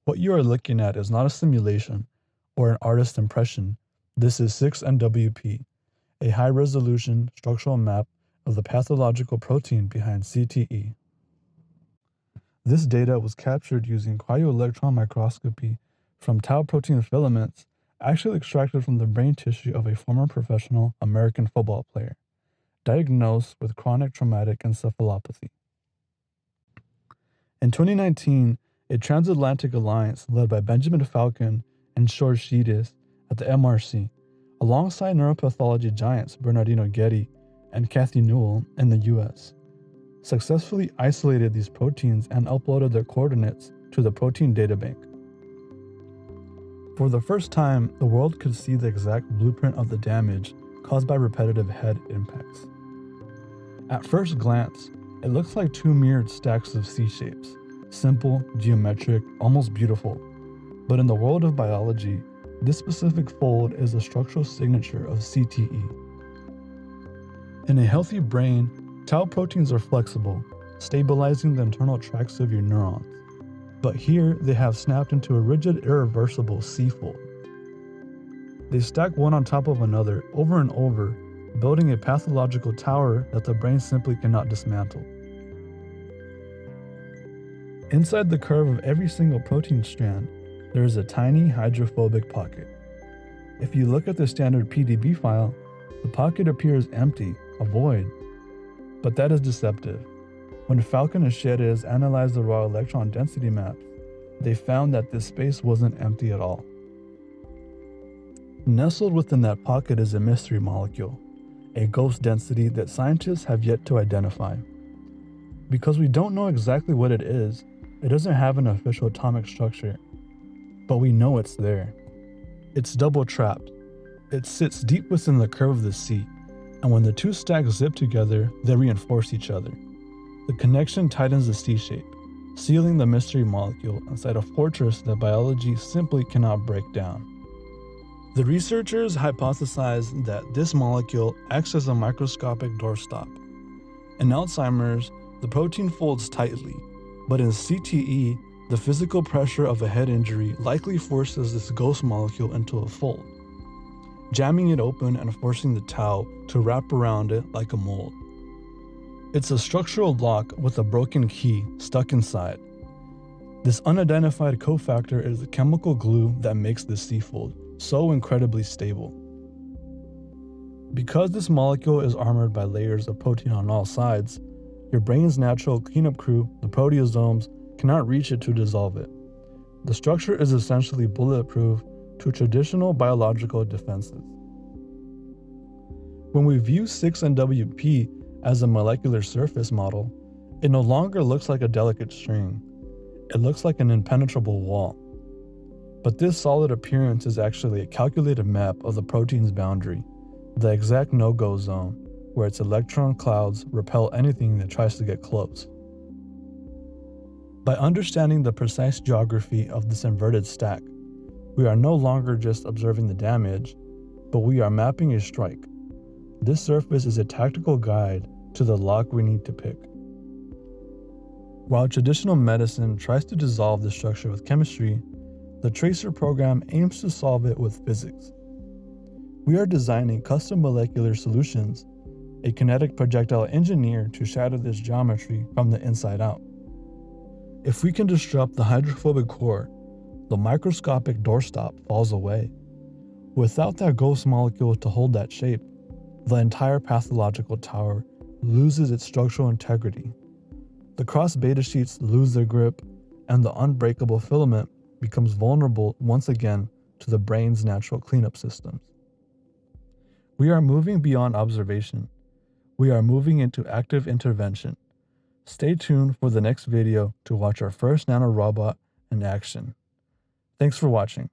What you are looking at is not a simulation or an artist's impression. This is 6-NWP, a high-resolution structural map of the pathological protein behind CTE. This data was captured using cryo-electron microscopy from tau protein filaments actually extracted from the brain tissue of a former professional American football player, diagnosed with chronic traumatic encephalopathy. In 2019, a transatlantic alliance led by Benjamin Falcon and Scheres at the MRC, alongside neuropathology giants Bernardino Getty and Kathy Newell in the US, successfully isolated these proteins and uploaded their coordinates to the protein databank. For the first time, the world could see the exact blueprint of the damage caused by repetitive head impacts. At first glance, it looks like two mirrored stacks of C-shapes, simple, geometric, almost beautiful. But in the world of biology, this specific fold is a structural signature of CTE. In a healthy brain, tau proteins are flexible, stabilizing the internal tracks of your neurons. But here, they have snapped into a rigid, irreversible C-fold. They stack one on top of another, over and over, building a pathological tower that the brain simply cannot dismantle. Inside the curve of every single protein strand, there is a tiny hydrophobic pocket. If you look at the standard PDB file, the pocket appears empty, a void. But that is deceptive. When Falcon and Scheres analyzed the raw electron density maps, they found that this space wasn't empty at all. Nestled within that pocket is a mystery molecule, a ghost density that scientists have yet to identify. Because we don't know exactly what it is, it doesn't have an official atomic structure, but we know it's there. It's double-trapped. It sits deep within the curve of the C, and when the two stacks zip together, they reinforce each other. The connection tightens the C-shape, sealing the mystery molecule inside a fortress that biology simply cannot break down. The researchers hypothesized that this molecule acts as a microscopic doorstop. In Alzheimer's, the protein folds tightly, but in CTE, the physical pressure of a head injury likely forces this ghost molecule into a fold, jamming it open and forcing the tau to wrap around it like a mold. It's a structural lock with a broken key stuck inside. This unidentified cofactor is the chemical glue that makes the C-fold so incredibly stable. Because this molecule is armored by layers of protein on all sides, your brain's natural cleanup crew, the proteasomes, cannot reach it to dissolve it. The structure is essentially bulletproof to traditional biological defenses. When we view 6-NWP as a molecular surface model, it no longer looks like a delicate string. It looks like an impenetrable wall. But this solid appearance is actually a calculated map of the protein's boundary, the exact no-go zone, where its electron clouds repel anything that tries to get close. By understanding the precise geography of this inverted stack, we are no longer just observing the damage, but we are mapping a strike. This surface is a tactical guide to the lock we need to pick. While traditional medicine tries to dissolve the structure with chemistry, the TRACER program aims to solve it with physics. We are designing custom molecular solutions, a kinetic projectile engineered to shatter this geometry from the inside out. If we can disrupt the hydrophobic core, the microscopic doorstop falls away. Without that ghost molecule to hold that shape, the entire pathological tower loses its structural integrity. The cross beta sheets lose their grip, and the unbreakable filament becomes vulnerable once again to the brain's natural cleanup systems. We are moving beyond observation. We are moving into active intervention. Stay tuned for the next video to watch our first nanorobot in action. Thanks for watching.